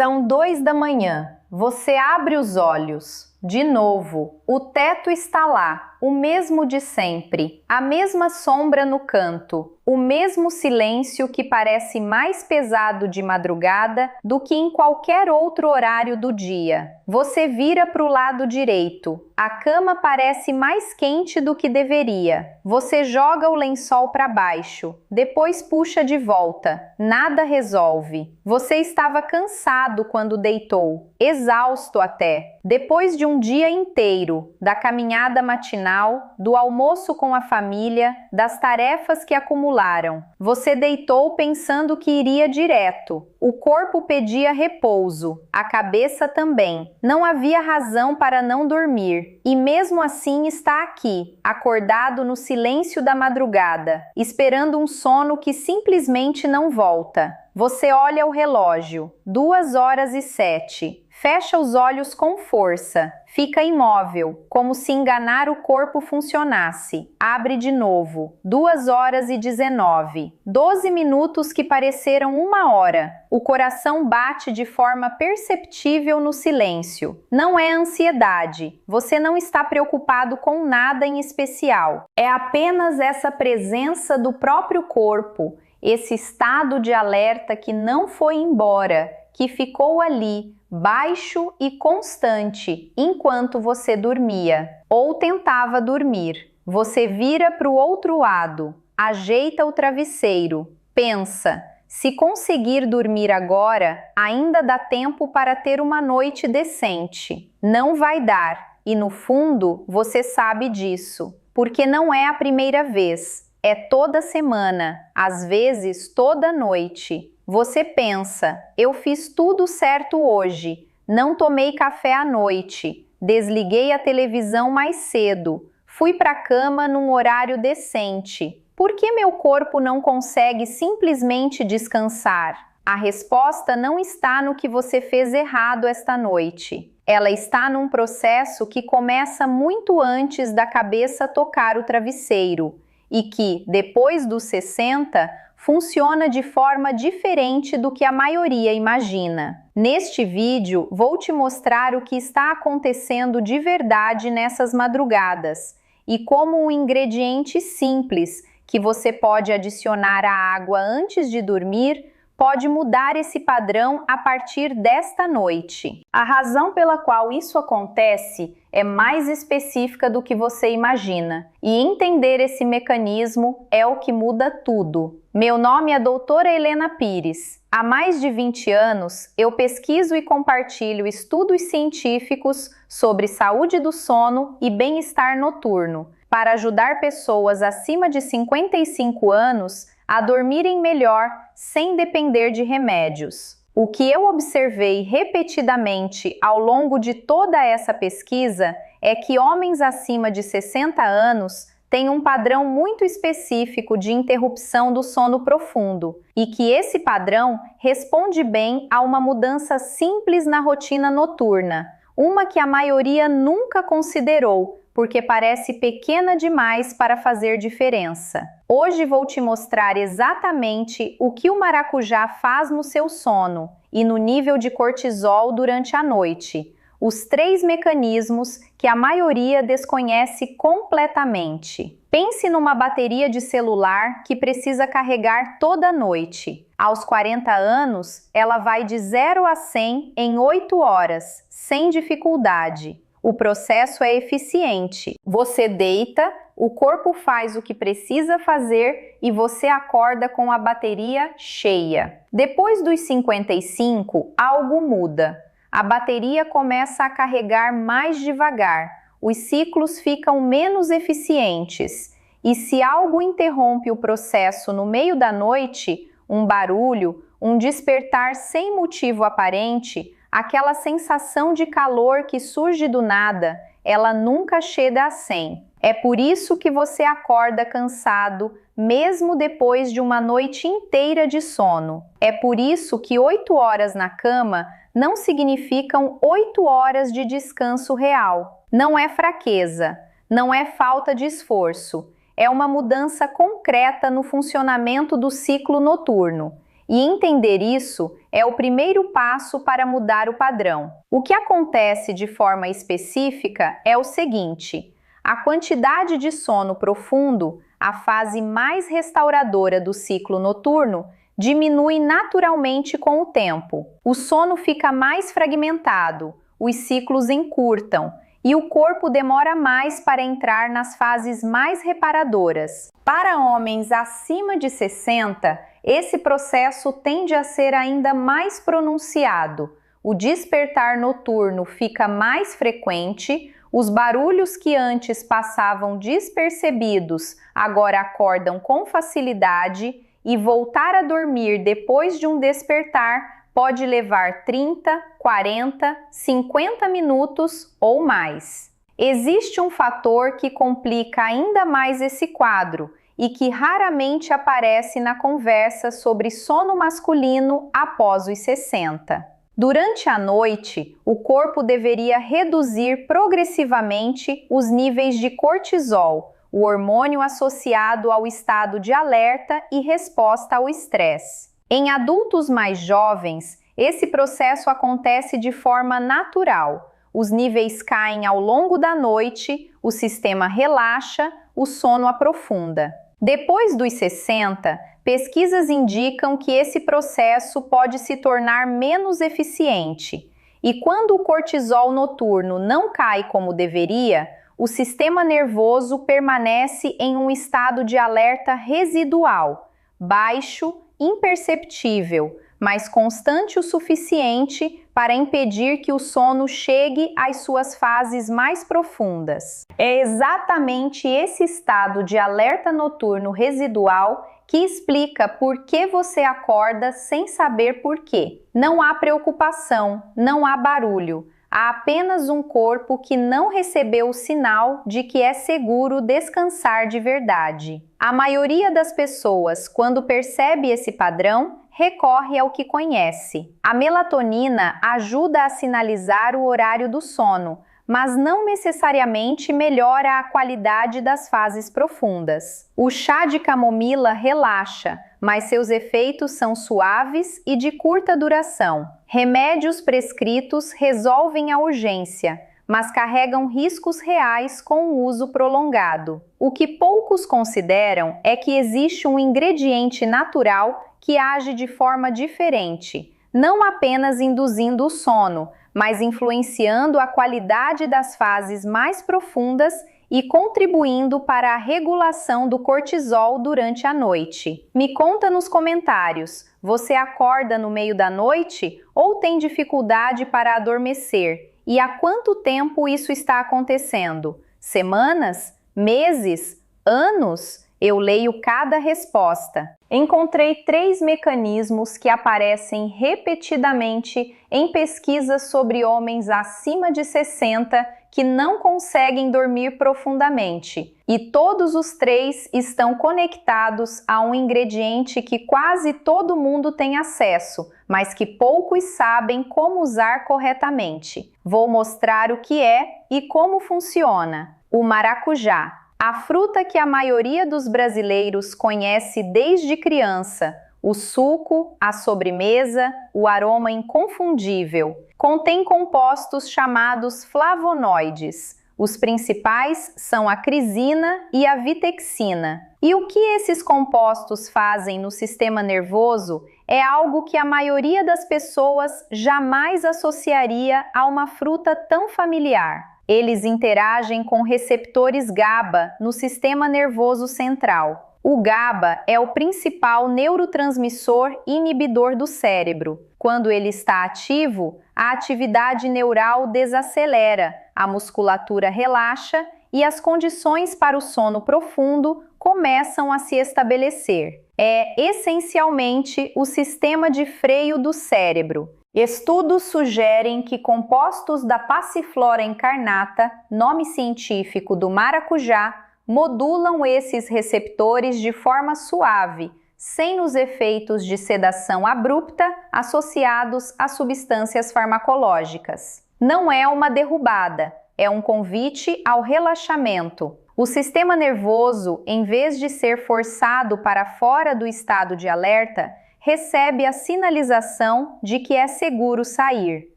São 2 da manhã. Você abre os olhos. De novo, o teto está lá, o mesmo de sempre, a mesma sombra no canto, o mesmo silêncio que parece mais pesado de madrugada do que em qualquer outro horário do dia. Você vira para o lado direito. A cama parece mais quente do que deveria. Você joga o lençol para baixo, depois puxa de volta. Nada resolve. Você estava cansado quando deitou, exausto até. Depois de um dia inteiro, da caminhada matinal, do almoço com a família, das tarefas que acumularam, você deitou pensando que iria direto. O corpo pedia repouso, a cabeça também. Não havia razão para não dormir, e mesmo assim está aqui, acordado no silêncio da madrugada, esperando um sono que simplesmente não volta. Você olha o relógio, 2h07. Fecha os olhos com força. Fica imóvel, como se enganar o corpo funcionasse. Abre de novo. 2h19. 12 minutos que pareceram 1 hora. O coração bate de forma perceptível no silêncio. Não é ansiedade. Você não está preocupado com nada em especial. É apenas essa presença do próprio corpo, esse estado de alerta que não foi embora, que ficou ali, baixo e constante, enquanto você dormia ou tentava dormir. Você vira para o outro lado, ajeita o travesseiro, pensa: se conseguir dormir agora, ainda dá tempo para ter uma noite decente. Não vai dar, e no fundo você sabe disso, porque não é a primeira vez, é toda semana, às vezes toda noite. Você pensa: eu fiz tudo certo hoje, não tomei café à noite, desliguei a televisão mais cedo, fui para a cama num horário decente. Por que meu corpo não consegue simplesmente descansar? A resposta não está no que você fez errado esta noite. Ela está num processo que começa muito antes da cabeça tocar o travesseiro e que, depois dos 60, funciona de forma diferente do que a maioria imagina. Neste vídeo, vou te mostrar o que está acontecendo de verdade nessas madrugadas e como um ingrediente simples que você pode adicionar à água antes de dormir pode mudar esse padrão a partir desta noite. A razão pela qual isso acontece é mais específica do que você imagina, e entender esse mecanismo é o que muda tudo. Meu nome é doutora Helena Pires. Há mais de 20 anos, eu pesquiso e compartilho estudos científicos sobre saúde do sono e bem-estar noturno, para ajudar pessoas acima de 55 anos a dormirem melhor sem depender de remédios. O que eu observei repetidamente ao longo de toda essa pesquisa é que homens acima de 60 anos têm um padrão muito específico de interrupção do sono profundo e que esse padrão responde bem a uma mudança simples na rotina noturna, uma que a maioria nunca considerou, porque parece pequena demais para fazer diferença. Hoje vou te mostrar exatamente o que o maracujá faz no seu sono e no nível de cortisol durante a noite, os 3 mecanismos que a maioria desconhece completamente. Pense numa bateria de celular que precisa carregar toda noite. Aos 40 anos, ela vai de 0 a 100 em 8 horas, sem dificuldade. O processo é eficiente. Você deita, o corpo faz o que precisa fazer e você acorda com a bateria cheia. Depois dos 55, algo muda. A bateria começa a carregar mais devagar, os ciclos ficam menos eficientes. E se algo interrompe o processo no meio da noite, um barulho, um despertar sem motivo aparente, aquela sensação de calor que surge do nada, ela nunca chega a 100. É por isso que você acorda cansado, mesmo depois de uma noite inteira de sono. É por isso que 8 horas na cama não significam 8 horas de descanso real. Não é fraqueza, não é falta de esforço. É uma mudança concreta no funcionamento do ciclo noturno. E entender isso é o primeiro passo para mudar o padrão. O que acontece de forma específica é o seguinte: a quantidade de sono profundo, a fase mais restauradora do ciclo noturno, diminui naturalmente com o tempo. O sono fica mais fragmentado, os ciclos encurtam e o corpo demora mais para entrar nas fases mais reparadoras. Para homens acima de 60, esse processo tende a ser ainda mais pronunciado. O despertar noturno fica mais frequente, os barulhos que antes passavam despercebidos agora acordam com facilidade e voltar a dormir depois de um despertar pode levar 30, 40, 50 minutos ou mais. Existe um fator que complica ainda mais esse quadro e que raramente aparece na conversa sobre sono masculino após os 60. Durante a noite, o corpo deveria reduzir progressivamente os níveis de cortisol, o hormônio associado ao estado de alerta e resposta ao estresse. Em adultos mais jovens, esse processo acontece de forma natural. Os níveis caem ao longo da noite, o sistema relaxa, o sono aprofunda. Depois dos 60, pesquisas indicam que esse processo pode se tornar menos eficiente. E quando o cortisol noturno não cai como deveria, o sistema nervoso permanece em um estado de alerta residual, baixo, imperceptível, mas constante o suficiente para impedir que o sono chegue às suas fases mais profundas. É exatamente esse estado de alerta noturno residual que explica por que você acorda sem saber por quê. Não há preocupação, não há barulho. Há apenas um corpo que não recebeu o sinal de que é seguro descansar de verdade. A maioria das pessoas, quando percebe esse padrão, recorre ao que conhece. A melatonina ajuda a sinalizar o horário do sono, mas não necessariamente melhora a qualidade das fases profundas. O chá de camomila relaxa, mas seus efeitos são suaves e de curta duração. Remédios prescritos resolvem a urgência, mas carregam riscos reais com o uso prolongado. O que poucos consideram é que existe um ingrediente natural que age de forma diferente, não apenas induzindo o sono, mas influenciando a qualidade das fases mais profundas e contribuindo para a regulação do cortisol durante a noite. Me conta nos comentários, você acorda no meio da noite ou tem dificuldade para adormecer? E há quanto tempo isso está acontecendo? Semanas? Meses? Anos? Eu leio cada resposta. Encontrei 3 mecanismos que aparecem repetidamente em pesquisas sobre homens acima de 60 que não conseguem dormir profundamente. E todos os 3 estão conectados a um ingrediente que quase todo mundo tem acesso, mas que poucos sabem como usar corretamente. Vou mostrar o que é e como funciona. O maracujá. A fruta que a maioria dos brasileiros conhece desde criança, o suco, a sobremesa, o aroma inconfundível, contém compostos chamados flavonoides. Os principais são a crisina e a vitexina. E o que esses compostos fazem no sistema nervoso é algo que a maioria das pessoas jamais associaria a uma fruta tão familiar. Eles interagem com receptores GABA no sistema nervoso central. O GABA é o principal neurotransmissor inibidor do cérebro. Quando ele está ativo, a atividade neural desacelera, a musculatura relaxa e as condições para o sono profundo começam a se estabelecer. É essencialmente o sistema de freio do cérebro. Estudos sugerem que compostos da passiflora incarnata, nome científico do maracujá, modulam esses receptores de forma suave, sem os efeitos de sedação abrupta associados a substâncias farmacológicas. Não é uma derrubada, é um convite ao relaxamento. O sistema nervoso, em vez de ser forçado para fora do estado de alerta, recebe a sinalização de que é seguro sair.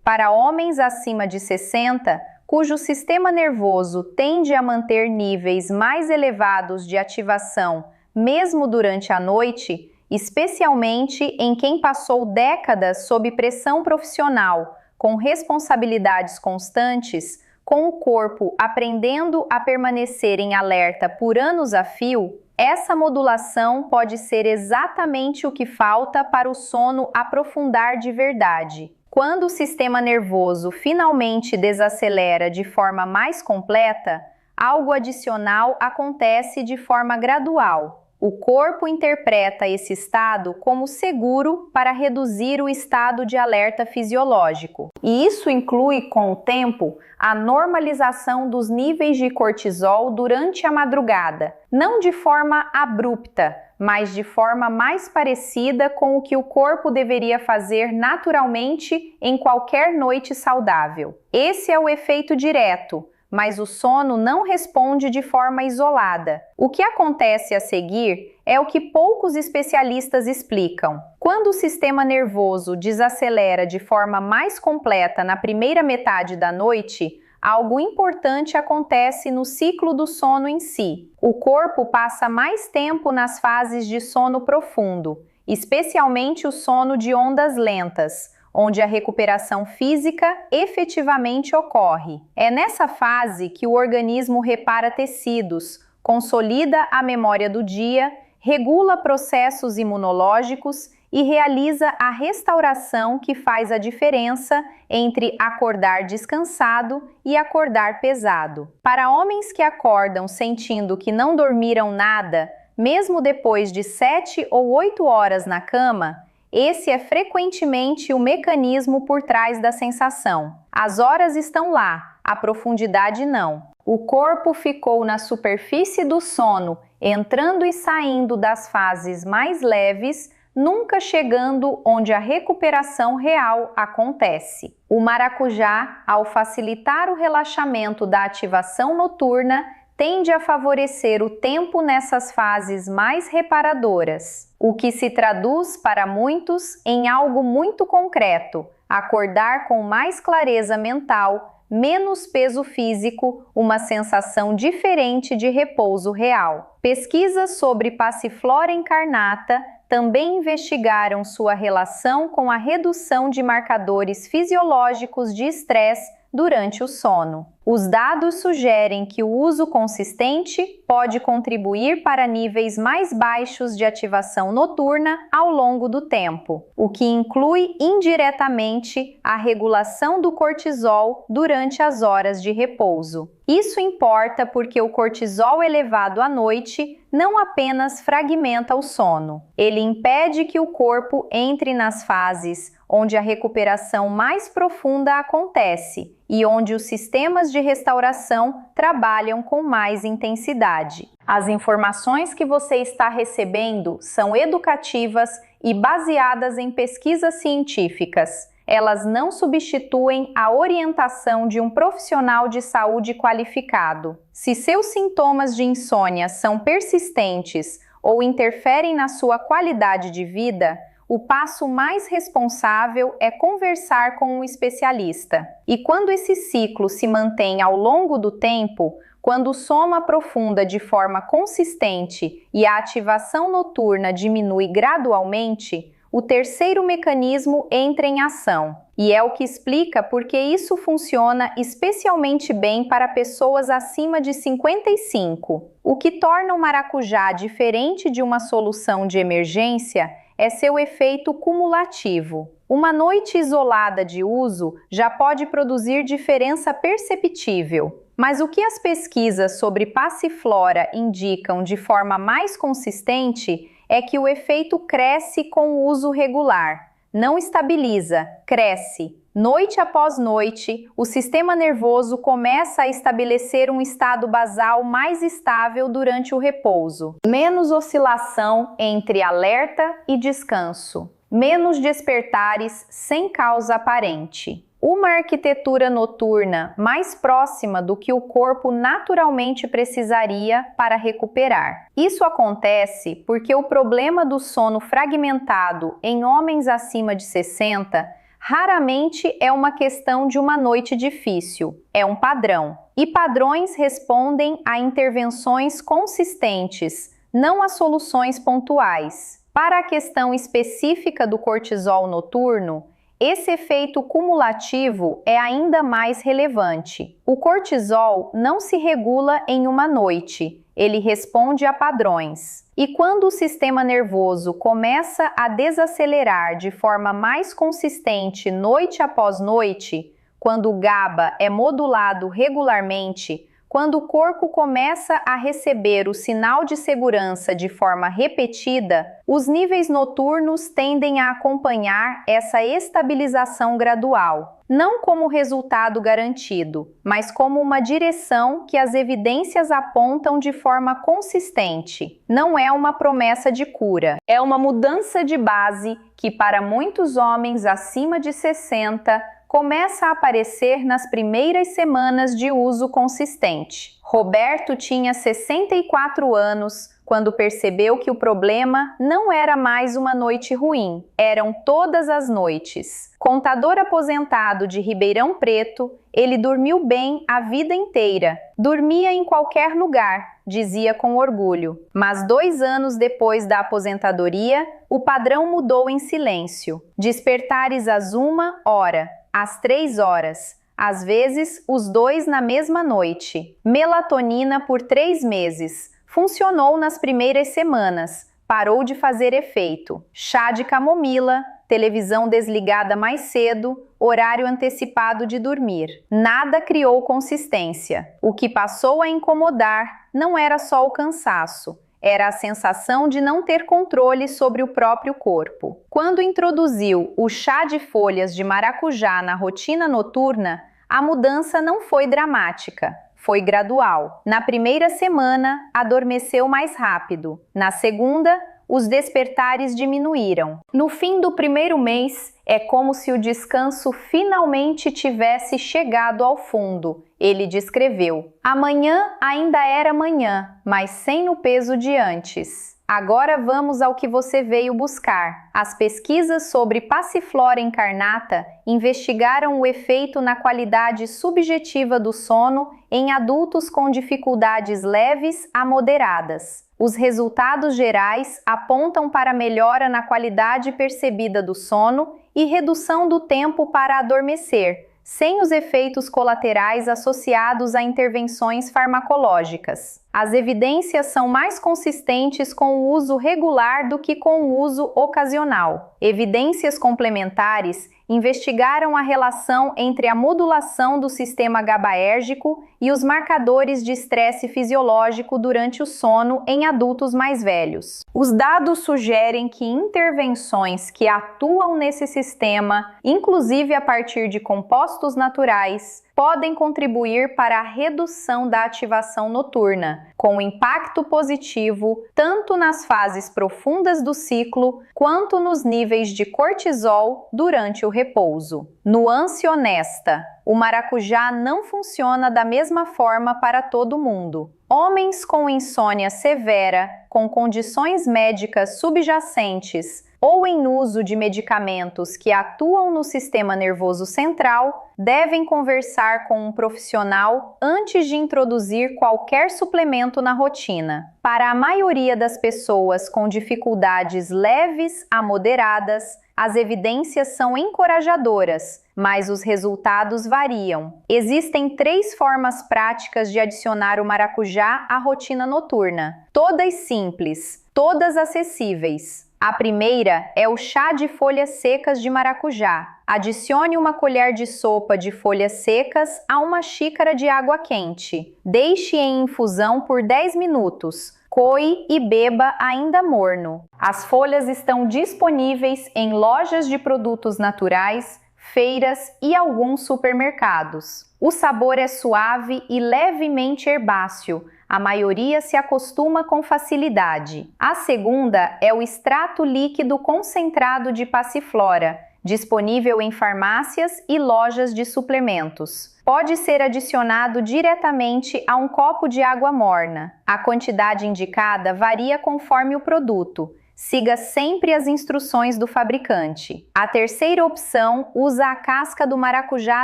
Para homens acima de 60, cujo sistema nervoso tende a manter níveis mais elevados de ativação mesmo durante a noite, especialmente em quem passou décadas sob pressão profissional, com responsabilidades constantes, com o corpo aprendendo a permanecer em alerta por anos a fio, essa modulação pode ser exatamente o que falta para o sono aprofundar de verdade. Quando o sistema nervoso finalmente desacelera de forma mais completa, algo adicional acontece de forma gradual. O corpo interpreta esse estado como seguro para reduzir o estado de alerta fisiológico. E isso inclui, com o tempo, a normalização dos níveis de cortisol durante a madrugada, não de forma abrupta, mas de forma mais parecida com o que o corpo deveria fazer naturalmente em qualquer noite saudável. Esse é o efeito direto, mas o sono não responde de forma isolada. O que acontece a seguir é o que poucos especialistas explicam. Quando o sistema nervoso desacelera de forma mais completa na primeira metade da noite, algo importante acontece no ciclo do sono em si. O corpo passa mais tempo nas fases de sono profundo, especialmente o sono de ondas lentas, onde a recuperação física efetivamente ocorre. É nessa fase que o organismo repara tecidos, consolida a memória do dia, regula processos imunológicos e realiza a restauração que faz a diferença entre acordar descansado e acordar pesado. Para homens que acordam sentindo que não dormiram nada, mesmo depois de 7 ou 8 horas na cama, esse é frequentemente o mecanismo por trás da sensação. As horas estão lá, a profundidade não. O corpo ficou na superfície do sono, entrando e saindo das fases mais leves, nunca chegando onde a recuperação real acontece. O maracujá, ao facilitar o relaxamento da ativação noturna, tende a favorecer o tempo nessas fases mais reparadoras, o que se traduz para muitos em algo muito concreto: acordar com mais clareza mental, menos peso físico, uma sensação diferente de repouso real. Pesquisas sobre Passiflora incarnata também investigaram sua relação com a redução de marcadores fisiológicos de estresse durante o sono. Os dados sugerem que o uso consistente pode contribuir para níveis mais baixos de ativação noturna ao longo do tempo, o que inclui indiretamente a regulação do cortisol durante as horas de repouso. Isso importa porque o cortisol elevado à noite não apenas fragmenta o sono, ele impede que o corpo entre nas fases onde a recuperação mais profunda acontece e onde os sistemas de restauração trabalham com mais intensidade. As informações que você está recebendo são educativas e baseadas em pesquisas científicas. Elas não substituem a orientação de um profissional de saúde qualificado. Se seus sintomas de insônia são persistentes ou interferem na sua qualidade de vida, o passo mais responsável é conversar com um especialista. E quando esse ciclo se mantém ao longo do tempo, quando o sono aprofunda de forma consistente e a ativação noturna diminui gradualmente, o terceiro mecanismo entra em ação. E é o que explica por que isso funciona especialmente bem para pessoas acima de 55. O que torna o maracujá diferente de uma solução de emergência é seu efeito cumulativo. Uma noite isolada de uso já pode produzir diferença perceptível. Mas o que as pesquisas sobre Passiflora indicam de forma mais consistente é que o efeito cresce com o uso regular. Não estabiliza, cresce. Noite após noite, o sistema nervoso começa a estabelecer um estado basal mais estável durante o repouso. Menos oscilação entre alerta e descanso. Menos despertares sem causa aparente. uma arquitetura noturna mais próxima do que o corpo naturalmente precisaria para recuperar. Isso acontece porque o problema do sono fragmentado em homens acima de 60 raramente é uma questão de uma noite difícil, é um padrão. E padrões respondem a intervenções consistentes, não a soluções pontuais. Para a questão específica do cortisol noturno, esse efeito cumulativo é ainda mais relevante. O cortisol não se regula em uma noite, ele responde a padrões. E quando o sistema nervoso começa a desacelerar de forma mais consistente noite após noite, quando o GABA é modulado regularmente, quando o corpo começa a receber o sinal de segurança de forma repetida, os níveis noturnos tendem a acompanhar essa estabilização gradual, não como resultado garantido, mas como uma direção que as evidências apontam de forma consistente. Não é uma promessa de cura, é uma mudança de base que, para muitos homens acima de 60, começa a aparecer nas primeiras semanas de uso consistente. Roberto tinha 64 anos quando percebeu que o problema não era mais uma noite ruim, eram todas as noites. Contador aposentado de Ribeirão Preto, ele dormiu bem a vida inteira. Dormia em qualquer lugar, dizia com orgulho. Mas 2 anos depois da aposentadoria, o padrão mudou em silêncio. Despertares às 1h, às 3h, às vezes os 2 na mesma noite. Melatonina por 3 meses. Funcionou nas primeiras semanas, parou de fazer efeito. Chá de camomila, televisão desligada mais cedo, horário antecipado de dormir. Nada criou consistência. O que passou a incomodar não era só o cansaço, era a sensação de não ter controle sobre o próprio corpo. Quando introduziu o chá de folhas de maracujá na rotina noturna, a mudança não foi dramática. Foi gradual. Na primeira semana, adormeceu mais rápido. Na segunda, os despertares diminuíram. No fim do primeiro mês, é como se o descanso finalmente tivesse chegado ao fundo. Ele descreveu: amanhã ainda era manhã, mas sem o peso de antes. Agora vamos ao que você veio buscar. As pesquisas sobre Passiflora incarnata investigaram o efeito na qualidade subjetiva do sono em adultos com dificuldades leves a moderadas. Os resultados gerais apontam para melhora na qualidade percebida do sono e redução do tempo para adormecer, sem os efeitos colaterais associados a intervenções farmacológicas. As evidências são mais consistentes com o uso regular do que com o uso ocasional. Evidências complementares investigaram a relação entre a modulação do sistema GABAérgico e os marcadores de estresse fisiológico durante o sono em adultos mais velhos. Os dados sugerem que intervenções que atuam nesse sistema, inclusive a partir de compostos naturais, podem contribuir para a redução da ativação noturna, com impacto positivo tanto nas fases profundas do ciclo quanto nos níveis de cortisol durante o repouso. Nuance honesta: o maracujá não funciona da mesma forma para todo mundo. Homens com insônia severa, com condições médicas subjacentes ou em uso de medicamentos que atuam no sistema nervoso central, devem conversar com um profissional antes de introduzir qualquer suplemento na rotina. Para a maioria das pessoas com dificuldades leves a moderadas, as evidências são encorajadoras, mas os resultados variam. Existem 3 formas práticas de adicionar o maracujá à rotina noturna, todas simples, todas acessíveis. A primeira é o chá de folhas secas de maracujá. Adicione uma colher de sopa de folhas secas a uma xícara de água quente. Deixe em infusão por 10 minutos. Coe e beba ainda morno. As folhas estão disponíveis em lojas de produtos naturais, feiras e alguns supermercados. O sabor é suave e levemente herbáceo. A maioria se acostuma com facilidade. A segunda é o extrato líquido concentrado de passiflora, disponível em farmácias e lojas de suplementos. Pode ser adicionado diretamente a um copo de água morna. A quantidade indicada varia conforme o produto. Siga sempre as instruções do fabricante. A terceira opção usa a casca do maracujá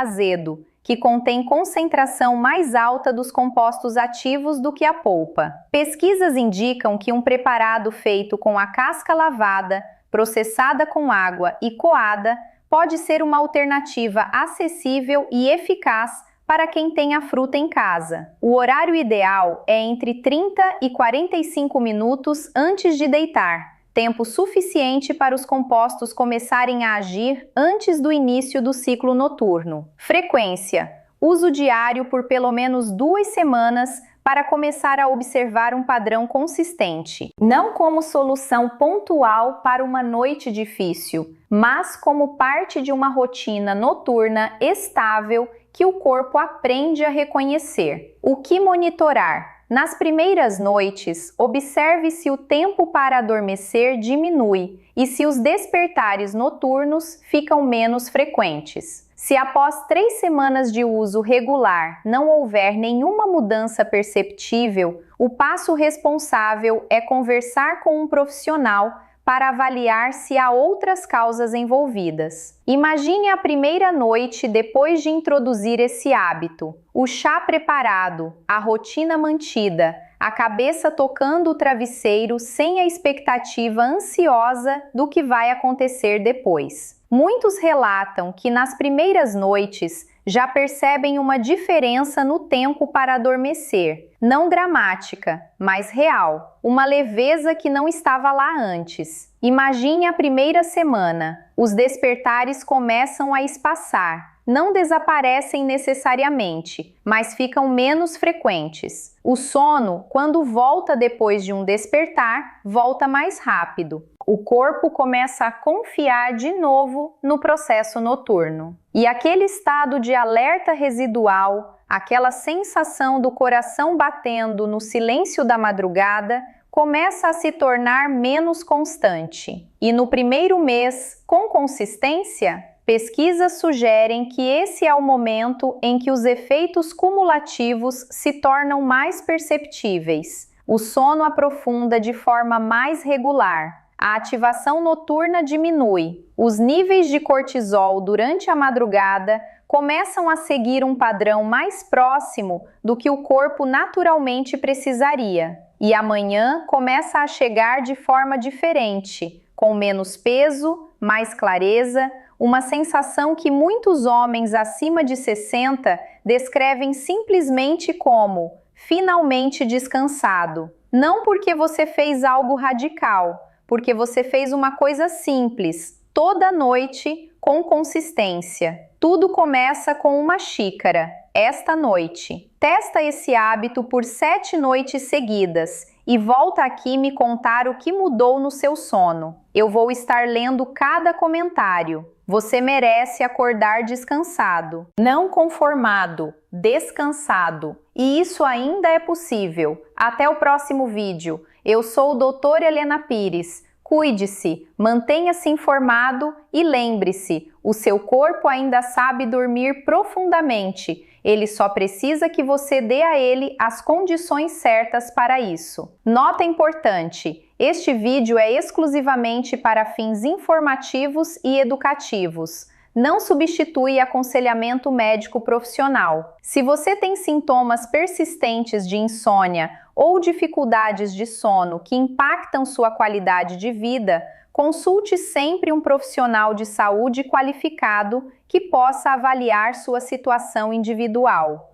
azedo, que contém concentração mais alta dos compostos ativos do que a polpa. Pesquisas indicam que um preparado feito com a casca lavada, processada com água e coada pode ser uma alternativa acessível e eficaz para quem tem a fruta em casa. O horário ideal é entre 30 e 45 minutos antes de deitar, tempo suficiente para os compostos começarem a agir antes do início do ciclo noturno. Frequência: uso diário por pelo menos 2 semanas para começar a observar um padrão consistente. Não como solução pontual para uma noite difícil, mas como parte de uma rotina noturna estável que o corpo aprende a reconhecer. O que monitorar? Nas primeiras noites, observe se o tempo para adormecer diminui e se os despertares noturnos ficam menos frequentes. Se após 3 semanas de uso regular não houver nenhuma mudança perceptível, o passo responsável é conversar com um profissional para avaliar se há outras causas envolvidas. Imagine a primeira noite depois de introduzir esse hábito. O chá preparado, a rotina mantida, a cabeça tocando o travesseiro sem a expectativa ansiosa do que vai acontecer depois. Muitos relatam que nas primeiras noites já percebem uma diferença no tempo para adormecer. Não dramática, mas real. Uma leveza que não estava lá antes. Imagine a primeira semana. Os despertares começam a espaçar. Não desaparecem necessariamente, mas ficam menos frequentes. O sono, quando volta depois de um despertar, volta mais rápido. O corpo começa a confiar de novo no processo noturno. E aquele estado de alerta residual, aquela sensação do coração batendo no silêncio da madrugada, começa a se tornar menos constante. E no primeiro mês, com consistência, pesquisas sugerem que esse é o momento em que os efeitos cumulativos se tornam mais perceptíveis. O sono aprofunda de forma mais regular. A ativação noturna diminui. Os níveis de cortisol durante a madrugada começam a seguir um padrão mais próximo do que o corpo naturalmente precisaria. E amanhã começa a chegar de forma diferente, com menos peso, mais clareza, uma sensação que muitos homens acima de 60 descrevem simplesmente como finalmente descansado. Não porque você fez algo radical, porque você fez uma coisa simples, toda noite, com consistência. Tudo começa com uma xícara, esta noite. Testa esse hábito por 7 noites seguidas e volta aqui me contar o que mudou no seu sono. Eu vou estar lendo cada comentário. Você merece acordar descansado, não conformado, descansado. E isso ainda é possível. Até o próximo vídeo. Eu sou o Dr. Helena Pires. Cuide-se, mantenha-se informado e lembre-se, o seu corpo ainda sabe dormir profundamente. Ele só precisa que você dê a ele as condições certas para isso. Nota importante: este vídeo é exclusivamente para fins informativos e educativos. Não substitui aconselhamento médico profissional. Se você tem sintomas persistentes de insônia ou dificuldades de sono que impactam sua qualidade de vida, consulte sempre um profissional de saúde qualificado que possa avaliar sua situação individual.